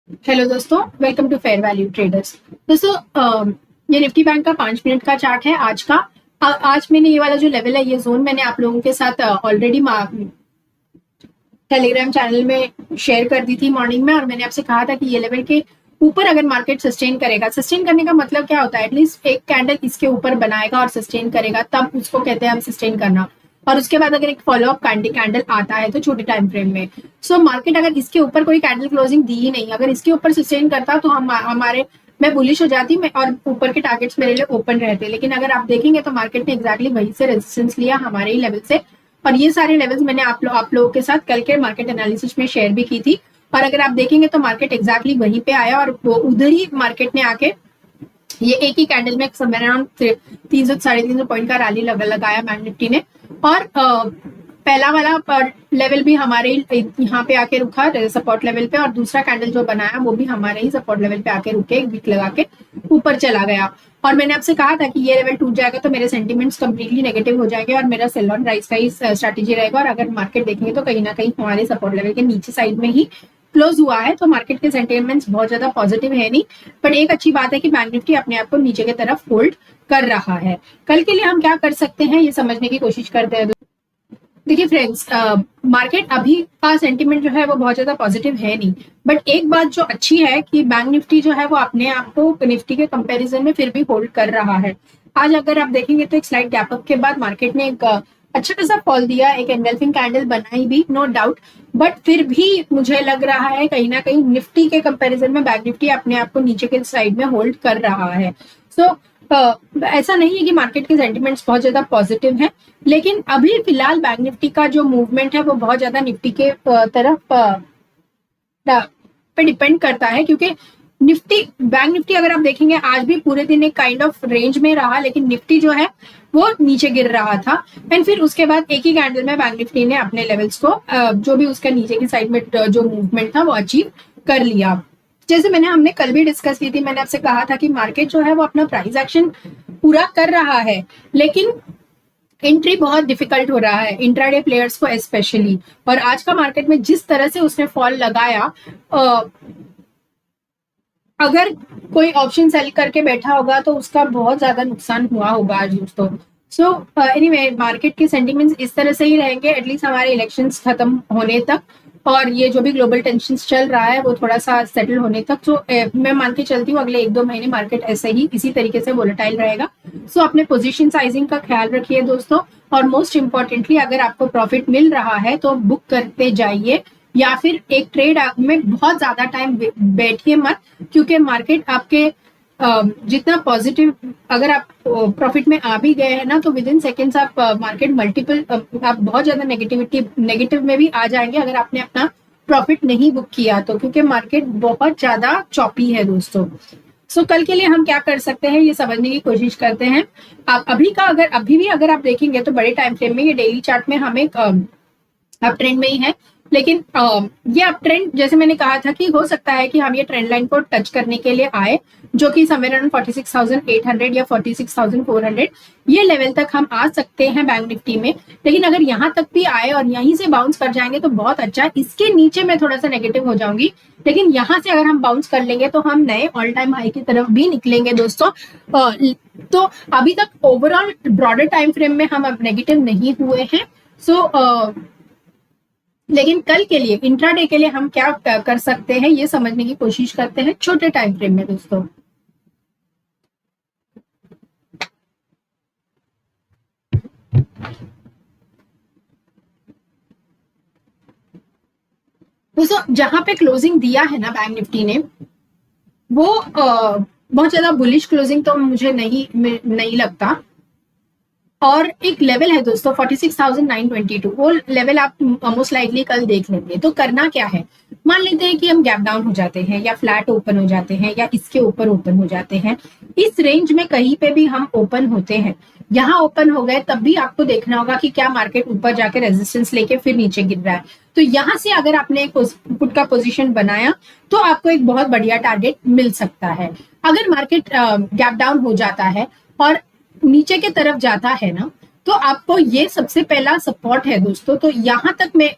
Hello दोस्तों, welcome to Fair Value Traders. दोस्तों, ये निफ्टी बैंक का 5 मिनट का चार्ट है आज का। आज मैंने ये वाला जो लेवल है, ये जोन मैंने आप लोगों के साथ ऑलरेडी टेलीग्राम चैनल में शेयर कर दी थी मॉर्निंग में, और मैंने आपसे कहा था कि ये लेवल के ऊपर अगर मार्केट सस्टेन करेगा, सस्टेन करने का मतलब क्या होता है, एटलीस्ट एक कैंडल इसके ऊपर बनाएगा और सस्टेन करेगा, तब उसको कहते हैं हम सस्टेन करना। और उसके बाद अगर एक फॉलोअप कैंडल आता है तो छोटे टाइम फ्रेम में, सो मार्केट अगर इसके ऊपर कोई कैंडल क्लोजिंग दी ही नहीं, अगर इसके ऊपर सस्टेन करता तो हमारे मैं बुलिश हो जाती मैं, और ऊपर के टारगेट्स मेरे लिए ओपन रहते। लेकिन अगर आप देखेंगे तो मार्केट ने एक्जैक्टली वहीं से रेजिस्टेंस लिया, हमारे ही लेवल से। और ये सारे लेवल्स मैंने आप लोगों के साथ कल के मार्केट एनालिसिस में शेयर भी की थी। और अगर आप देखेंगे तो मार्केट एक्जैक्टली वहीं पे आया, और वो उधर ही मार्केट ने आके ये एक ही कैंडल में समवेयर अराउंड 300 साढ़े 300 पॉइंट का रैली लगाया बैंक निफ्टी ने। और पहला वाला लेवल भी हमारे यहाँ पे आके रुका सपोर्ट लेवल पे, और दूसरा कैंडल जो बनाया वो भी हमारे ही सपोर्ट लेवल पे आके रुके, एक वीक लगा के ऊपर चला गया। और मैंने आपसे कहा था कि ये लेवल टूट जाएगा तो मेरे सेंटिमेंट्स कंप्लीटली नेगेटिव हो जाएंगे और मेरा सेल ऑन राइज का ही स्ट्रैटेजी रहेगा। और अगर मार्केट देखेंगे तो कहीं ना कहीं हमारे सपोर्ट लेवल के नीचे साइड में ही क्लोज हुआ है, तो मार्केट के सेंटिमेंट्स बहुत ज्यादा पॉजिटिव है नहीं। बट एक अच्छी बात है कि बैंक निफ्टी अपने आप को नीचे की तरफ होल्ड कर रहा है। कल के लिए हम क्या कर सकते हैं ये समझने की कोशिश करते हैं। देखिए फ्रेंड्स, मार्केट अभी का सेंटीमेंट जो है वो बहुत ज्यादा पॉजिटिव है नहीं। बट एक बात जो अच्छी है कि बैंक निफ्टी जो है वो अपने आप को निफ्टी के कंपैरिजन में फिर भी होल्ड कर रहा है। आज अगर आप देखेंगे तो एक स्लाइड गैप अप के बाद मार्केट ने एक अच्छा खासा फॉल दिया, एक एनगल्फिंग कैंडल बनाई भी, नो डाउट। बट फिर भी मुझे लग रहा है कहीं ना कहीं निफ्टी के कंपैरिजन में बैंक निफ्टी अपने आप को नीचे के साइड में होल्ड कर रहा है। सो ऐसा नहीं है कि मार्केट के सेंटिमेंट्स बहुत ज्यादा पॉजिटिव हैं, लेकिन अभी फिलहाल बैंक निफ्टी का जो मूवमेंट है वो बहुत ज्यादा निफ्टी के तरफ पे डिपेंड करता है। क्योंकि निफ्टी बैंक निफ्टी अगर आप देखेंगे आज भी पूरे दिन एक काइंड ऑफ रेंज में रहा, लेकिन निफ्टी जो है वो नीचे गिर रहा था। एंड फिर उसके बाद एक ही कैंडल में बैंक निफ्टी ने अपने लेवल्स को जो भी उसका नीचे की साइड में जो मूवमेंट था वो अचीव कर लिया। जैसे हमने कल भी डिस्कस की थी, मैंने आपसे कहा था कि मार्केट जो है वो अपना प्राइस एक्शन पूरा कर रहा है, लेकिन एंट्री बहुत डिफिकल्ट हो रहा है इंट्राडे प्लेयर्स को स्पेशली। और आज का मार्केट में जिस तरह से उसने फॉल लगाया, अगर कोई ऑप्शन सेल करके बैठा होगा तो उसका बहुत ज्यादा नुकसान हुआ होगा आज दोस्तों। सो एनीवे, मार्केट के सेंटिमेंट्स इस तरह से ही रहेंगे एटलीस्ट हमारे इलेक्शंस खत्म होने तक, और ये जो भी ग्लोबल टेंशन चल रहा है वो थोड़ा सा सेटल होने तक। तो मैं मान के चलती हूँ अगले 1-2 महीने मार्केट ऐसे ही इसी तरीके से वोलेटाइल रहेगा। सो अपने पोजीशन साइजिंग का ख्याल रखिए दोस्तों, और मोस्ट इंपॉर्टेंटली अगर आपको प्रॉफिट मिल रहा है तो बुक करते जाइए, या फिर एक ट्रेड में बहुत ज्यादा टाइम बैठिए मत। क्योंकि मार्केट आपके जितना पॉजिटिव, अगर आप प्रॉफिट में आ भी गए हैं ना, तो विद इन सेकेंड्स आप मार्केट मल्टीपल आप बहुत ज्यादा नेगेटिव में भी आ जाएंगे अगर आपने अपना प्रॉफिट नहीं बुक किया तो, क्योंकि मार्केट बहुत ज्यादा चॉपी है दोस्तों। सो कल के लिए हम क्या कर सकते हैं ये समझने की कोशिश करते हैं। आप अभी भी अगर आप देखेंगे तो बड़े टाइम फ्रेम में ये डेली चार्ट में हम एक अप ट्रेंड में ही है, लेकिन ये अप ट्रेंड जैसे मैंने कहा था कि हो सकता है कि हम ये ट्रेंड लाइन को टच करने के लिए आए, जो कि समवेयर अराउंड 46,800 या 46,400 ये लेवल तक हम आ सकते हैं बैंक निफ्टी में। लेकिन अगर यहाँ तक भी आए और यहीं से बाउंस कर जाएंगे तो बहुत अच्छा। इसके नीचे मैं थोड़ा सा नेगेटिव हो जाऊंगी, लेकिन यहाँ से अगर हम बाउंस कर लेंगे तो हम नए ऑल टाइम हाई की तरफ भी निकलेंगे दोस्तों। तो अभी तक ओवरऑल ब्रॉडर टाइम फ्रेम में हम अब नेगेटिव नहीं हुए हैं। सो लेकिन कल के लिए इंट्राडे के लिए हम क्या कर सकते हैं ये समझने की कोशिश करते हैं छोटे टाइम फ्रेम में दोस्तों। जहां पे क्लोजिंग दिया है ना बैंक निफ्टी ने, वो बहुत ज्यादा बुलिश क्लोजिंग तो मुझे नहीं लगता। और एक लेवल है दोस्तों 46,922, वो लेवल आप मोस्ट लाइकली कल देख लेंगे। तो करना क्या है, मान लेते हैं कि हम गैप डाउन हो जाते हैं या फ्लैट ओपन हो जाते हैं या इसके ऊपर ओपन हो जाते हैं, इस रेंज में कहीं पे भी हम ओपन होते हैं, यहाँ ओपन हो गए तब भी आपको देखना होगा कि क्या मार्केट ऊपर जाके रेजिस्टेंस लेके फिर नीचे गिर रहा है। तो यहाँ से अगर आपने एक पुट का पोजीशन बनाया तो आपको एक बहुत बढ़िया टारगेट मिल सकता है। अगर मार्केट गैप डाउन हो जाता है और नीचे के तरफ जाता है ना, तो आपको ये सबसे पहला सपोर्ट है दोस्तों। तो यहाँ तक मैं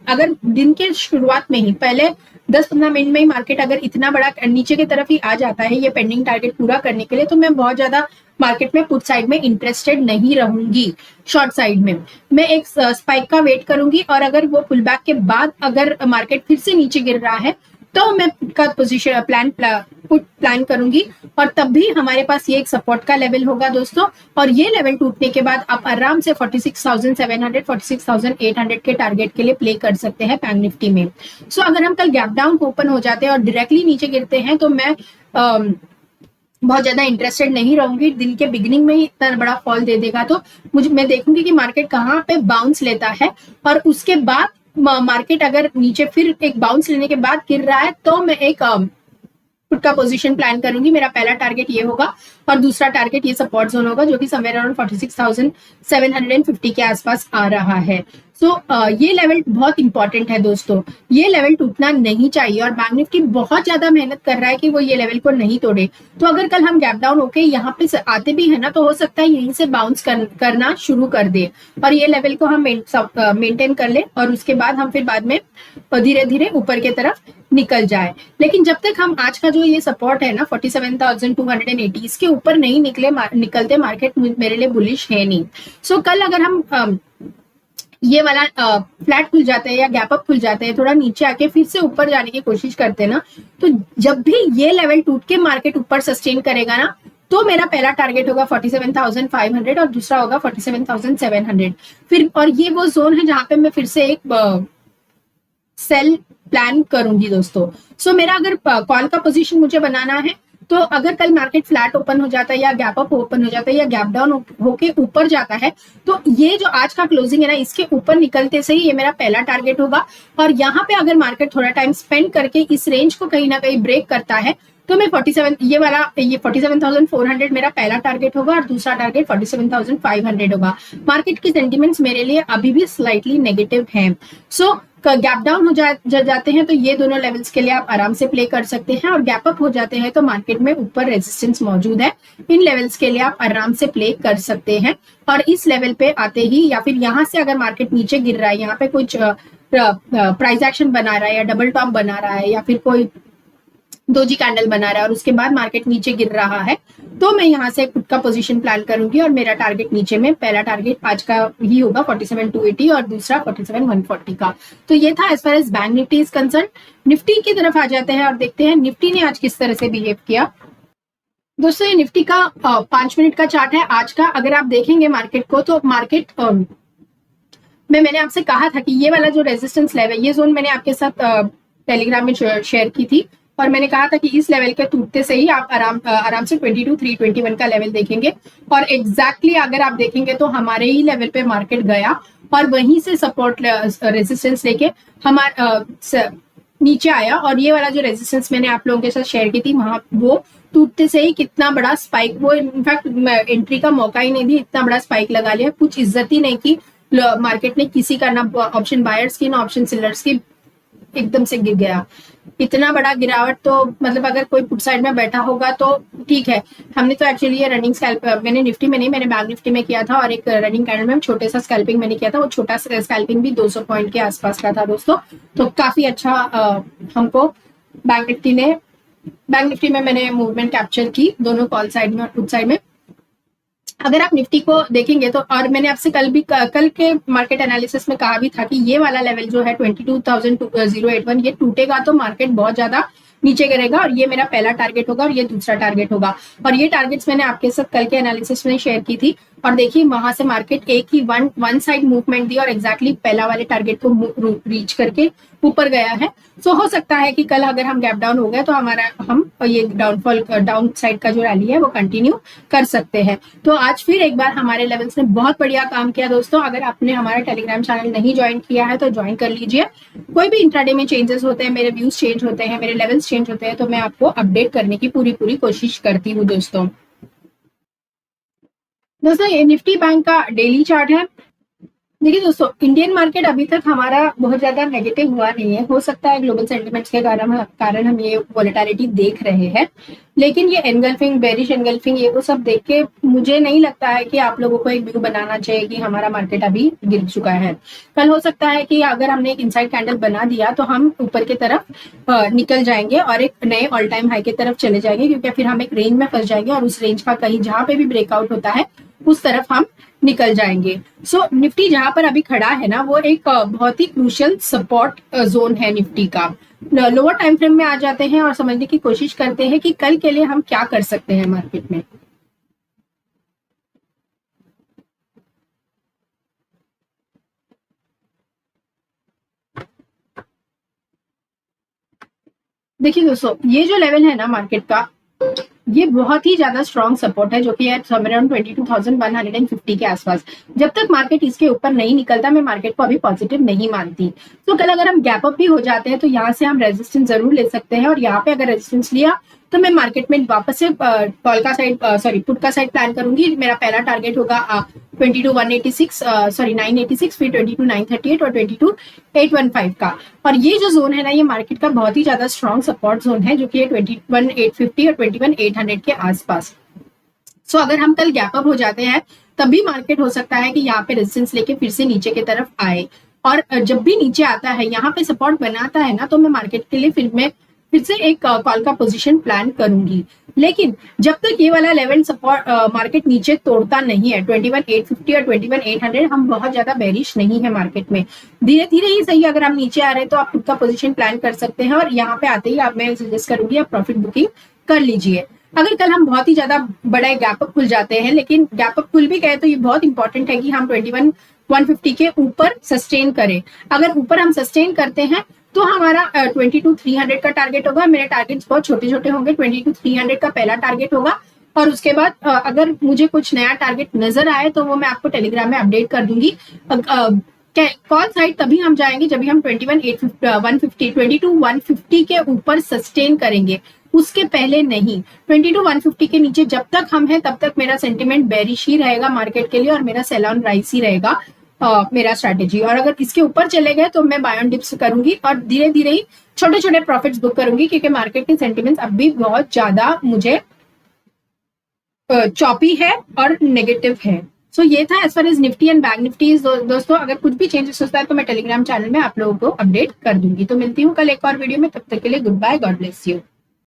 अगर दिन के शुरुआत में ही पहले 10-15 मिनट में ही मार्केट अगर इतना बड़ा नीचे की तरफ ही आ जाता है ये पेंडिंग टारगेट पूरा करने के लिए, तो मैं बहुत ज्यादा मार्केट में पुट साइड में इंटरेस्टेड नहीं रहूंगी। शॉर्ट साइड में मैं एक स्पाइक का वेट करूंगी, और अगर वो पुल बैक के बाद अगर मार्केट फिर से नीचे गिर रहा है तो मैं का पोजीशन पुट प्लान करूंगी, और तब भी हमारे पास ये एक सपोर्ट का लेवल होगा दोस्तों। और ये लेवल टूटने के बाद आप आराम से 46,700 46,800 के टारगेट के लिए प्ले कर सकते हैं बैंक निफ्टी में। सो अगर हम कल गैप डाउन ओपन हो जाते हैं और डायरेक्टली नीचे गिरते हैं तो मैं बहुत ज्यादा इंटरेस्टेड नहीं रहूंगी। दिन के बिगिनिंग में ही इतना बड़ा फॉल दे देगा तो मैं देखूंगी कि मार्केट कहाँ पे बाउंस लेता है, और उसके बाद मार्केट अगर नीचे फिर एक बाउंस लेने के बाद गिर रहा है तो मैं एक पुट का पोजीशन प्लान करूंगी। मेरा पहला टारगेट ये होगा, और दूसरा टारगेट ये सपोर्ट जोन होगा जो कि समवेयर अराउंड 46,750 के आसपास आ रहा है। सो ये लेवल बहुत इंपॉर्टेंट है दोस्तों, ये लेवल टूटना नहीं चाहिए, और बैंक निफ्टी बहुत ज्यादा मेहनत कर रहा है कि वो ये लेवल को नहीं तोड़े। तो अगर कल हम गैप डाउन होके यहाँ पे आते भी है ना, तो हो सकता है यहीं से बाउंस करना शुरू कर दे, और ये लेवल को हम मेंटेन कर ले, और उसके बाद हम फिर बाद में धीरे धीरे ऊपर की तरफ निकल जाए। लेकिन जब तक हम आज का जो ये सपोर्ट है ना 47,280 इसके ऊपर नहीं निकलते मार्केट मेरे लिए बुलिश है नहीं। सो कल अगर हम ये वाला फ्लैट खुल जाते हैं या गैप अप खुल जाते हैं, थोड़ा नीचे आके फिर से ऊपर जाने की कोशिश करते हैं ना, तो जब भी ये लेवल टूट के मार्केट ऊपर सस्टेन करेगा ना, तो मेरा पहला टारगेट होगा 47,500 और दूसरा होगा 47,700 फिर। और ये वो जोन है जहां पे मैं फिर से एक सेल प्लान करूंगी दोस्तों। सो मेरा अगर कॉल का पोजीशन मुझे बनाना है, तो अगर कल मार्केट फ्लैट ओपन हो जाता है या गैप अप ओपन हो जाता है या गैप डाउन होके ऊपर जाता है, तो ये जो आज का क्लोजिंग है ना, इसके ऊपर निकलते से ही ये मेरा पहला टारगेट होगा। और यहाँ पे अगर मार्केट थोड़ा टाइम स्पेंड करके इस रेंज को कहीं ना कहीं ब्रेक करता है, तो मैं 47,400 मेरा पहला टारगेट होगा, और दूसरा टारगेट 47,500 होगा। मार्केट की सेंटिमेंट्स मेरे लिए अभी भी स्लाइटली नेगेटिव हैं। सो गैप डाउन हो जाते हैं तो ये दोनों लेवल्स के लिए आप आराम से प्ले कर सकते हैं, और गैप अप हो जाते हैं तो मार्केट में ऊपर रेजिस्टेंस मौजूद है, इन लेवल्स के लिए आप आराम से प्ले कर सकते हैं। और इस लेवल पे आते ही या फिर यहाँ से अगर मार्केट नीचे गिर रहा है, यहाँ पे कुछ प्राइस एक्शन बना रहा है या डबल टॉप बना रहा है या फिर कोई दोजी कैंडल बना रहा है और उसके बाद मार्केट नीचे गिर रहा है, तो मैं यहाँ से पुट का पोजीशन प्लान करूंगी, और मेरा टारगेट नीचे में पहला टारगेट आज का ही होगा 47,280 और दूसरा 47,140 का। तो ये था as far as bank Nifty is concern. Nifty की तरफ आ जाते हैं और देखते हैं निफ्टी ने आज किस तरह से बिहेव किया। दोस्तों ये निफ्टी का 5 मिनट का चार्ट है आज का। अगर आप देखेंगे मार्केट को, तो मार्केट मैंने आपसे कहा था कि ये वाला जो रेजिस्टेंस लेवल, ये जोन मैंने आपके साथ टेलीग्राम में शेयर की थी, और मैंने कहा था कि इस लेवल के टूटते से ही आप आराम से 22,321 का लेवल देखेंगे। और एग्जैक्टली अगर आप देखेंगे तो हमारे ही लेवल पे मार्केट गया, और वहीं से सपोर्ट रेजिस्टेंस लेके हमारा नीचे आया। और ये वाला जो रेजिस्टेंस मैंने आप लोगों के साथ शेयर की थी, वहां वो टूटते से ही कितना बड़ा स्पाइक, वो इनफैक्ट एंट्री का मौका ही नहीं दी, इतना बड़ा स्पाइक लगा लिया, कुछ इज्जत ही नहीं की मार्केट ने किसी का, ना ऑप्शन बायर्स की ना ऑप्शन सेलर्स की, एकदम से गिर गया। इतना बड़ा गिरावट तो मतलब अगर कोई पुट साइड में बैठा होगा तो ठीक है। हमने तो एक्चुअली ये रनिंग स्कैल्प मैंने निफ्टी में नहीं, मैंने बैंक निफ्टी में किया था, और एक रनिंग कैंडल में छोटे सा स्कैल्पिंग मैंने किया था। वो छोटा सा स्कैल्पिंग भी 200 पॉइंट के आसपास का था दोस्तों। तो काफी अच्छा हमको बैंक निफ्टी में मैंने मूवमेंट कैप्चर की, दोनों कॉल साइड में और पुट साइड में। अगर आप निफ्टी को देखेंगे तो, और मैंने आपसे कल के मार्केट एनालिसिस में कहा भी था कि ये वाला लेवल जो है 22,081 ये टूटेगा तो मार्केट बहुत ज्यादा नीचे गिरेगा, और ये मेरा पहला टारगेट होगा और ये दूसरा टारगेट होगा। और ये टारगेट्स मैंने आपके साथ कल के एनालिसिस में शेयर की थी, और देखिए वहां से मार्केट एक ही वन साइड मूवमेंट दी और एग्जैक्टली पहला वाले टारगेट को रीच करके ऊपर गया है। सो हो सकता है कि कल अगर हम गैप डाउन हो गए तो हम ये डाउन साइड का जो रैली है वो कंटिन्यू कर सकते हैं। तो आज फिर एक बार हमारे लेवल्स ने बहुत बढ़िया काम किया दोस्तों। अगर आपने हमारा टेलीग्राम चैनल नहीं ज्वाइन किया है तो ज्वाइन कर लीजिए। कोई भी इंट्राडे में चेंजेस होते हैं, मेरे व्यूज चेंज होते हैं, मेरे लेवल्स चेंज होते हैं, तो मैं आपको अपडेट करने की पूरी कोशिश करती हूँ दोस्तों। ये निफ्टी बैंक का डेली चार्ट है। देखिए दोस्तों, इंडियन मार्केट अभी तक हमारा बहुत ज्यादा नेगेटिव हुआ नहीं है। हो सकता है ग्लोबल सेंटिमेंट्स के कारण हम ये वोलेटिलिटी देख रहे हैं, लेकिन ये एनगल्फिंग, बेरिश एनगल्फिंग, ये वो सब देख के मुझे नहीं लगता है कि आप लोगों को एक व्यू बनाना चाहिए कि हमारा मार्केट अभी गिर चुका है। कल हो सकता है कि अगर हमने एक इनसाइड कैंडल बना दिया तो हम ऊपर की तरफ निकल जाएंगे और एक नए ऑल टाइम हाई की तरफ चले जाएंगे, क्योंकि फिर हम एक रेंज में फंस जाएंगे और उस रेंज का कहीं जहां पे भी ब्रेकआउट होता है उस तरफ हम निकल जाएंगे। सो निफ्टी जहां पर अभी खड़ा है ना, वो एक बहुत ही क्रूशियल सपोर्ट जोन है निफ्टी का। लोअर टाइम फ्रेम में आ जाते हैं और समझने की कोशिश करते हैं कि कल के लिए हम क्या कर सकते हैं मार्केट में। देखिए दोस्तों, ये जो लेवल है ना मार्केट का, ये बहुत ही ज्यादा स्ट्रॉन्ग सपोर्ट है, जो कि है अराउंड 22,150 के आसपास। जब तक मार्केट इसके ऊपर नहीं निकलता, मैं मार्केट को अभी पॉजिटिव नहीं मानती। तो कल अगर हम गैप अप भी हो जाते हैं तो यहाँ से हम रेजिस्टेंस जरूर ले सकते हैं, और यहाँ पे अगर रेजिस्टेंस लिया तो मैं मार्केट में वापस से कॉल का साइड, सॉरी पुट का साइड प्लान करूंगी। मेरा पहला टारगेट होगा 22,186, सॉरी 986, फिर 22,938 और 22,815 का। और ये जो जोन है ना, ये मार्केट का बहुत ही ज्यादा स्ट्रॉन्ग सपोर्ट जोन है, जो कि है 21,850 और 21,800 के आसपास। सो अगर हम कल गैप अप हो जाते हैं, तब भी मार्केट हो सकता है कि यहाँ पे रेजिस्टेंस लेके फिर से नीचे की तरफ आए। और जब भी नीचे आता है, यहाँ पे सपोर्ट बनाता है ना, तो मैं मार्केट के लिए फिर से एक कॉल का पोजीशन प्लान करूंगी। लेकिन जब तक ये वाला लेवल सपोर्ट मार्केट नीचे तोड़ता नहीं है, 21,850 और 21,800, हम बहुत ज्यादा बेरिश नहीं है मार्केट में। धीरे धीरे ही सही, अगर हम नीचे आ रहे हैं तो आप खुद का पोजीशन प्लान कर सकते हैं, और यहाँ पे आते ही आप, मैं सजेस्ट करूंगी आप प्रॉफिट बुकिंग कर लीजिए। अगर कल हम बहुत ही ज्यादा बड़ा गैप अप खुल जाते हैं, लेकिन गैप अप खुल भी गए तो ये बहुत इंपॉर्टेंट है कि हम 21,150 के ऊपर सस्टेन करें। अगर ऊपर हम सस्टेन करते हैं तो हमारा 22,300 का टारगेट होगा। मेरे टारगेट्स बहुत छोटे छोटे होंगे। 22,300 का पहला टारगेट होगा, और उसके बाद अगर मुझे कुछ नया टारगेट नजर आए तो वो मैं आपको टेलीग्राम में अपडेट कर दूंगी। कॉल साइड तभी हम जाएंगे जब भी हम 22,150 के ऊपर सस्टेन करेंगे, उसके पहले नहीं। 22,150 के नीचे जब तक हम हैं, तब तक मेरा सेंटिमेंट बेरिश ही रहेगा मार्केट के लिए, और मेरा सेल ऑन राइस ही रहेगा मेरा स्ट्रैटेजी। और अगर इसके ऊपर चले गए तो मैं बाय ऑन डिप्स करूंगी, और धीरे धीरे ही छोटे छोटे प्रॉफिट्स बुक करूंगी, क्योंकि मार्केट के सेंटिमेंट्स अभी बहुत ज्यादा मुझे चॉपी है और नेगेटिव है। सो ये था as far as Nifty and bank Nifty. दोस्तों, अगर कुछ भी चेंजेस होता है तो मैं टेलीग्राम चैनल में आप लोगों को अपडेट कर दूंगी। तो मिलती हूँ कल एक और वीडियो में, तब तक के लिए goodbye, God bless you.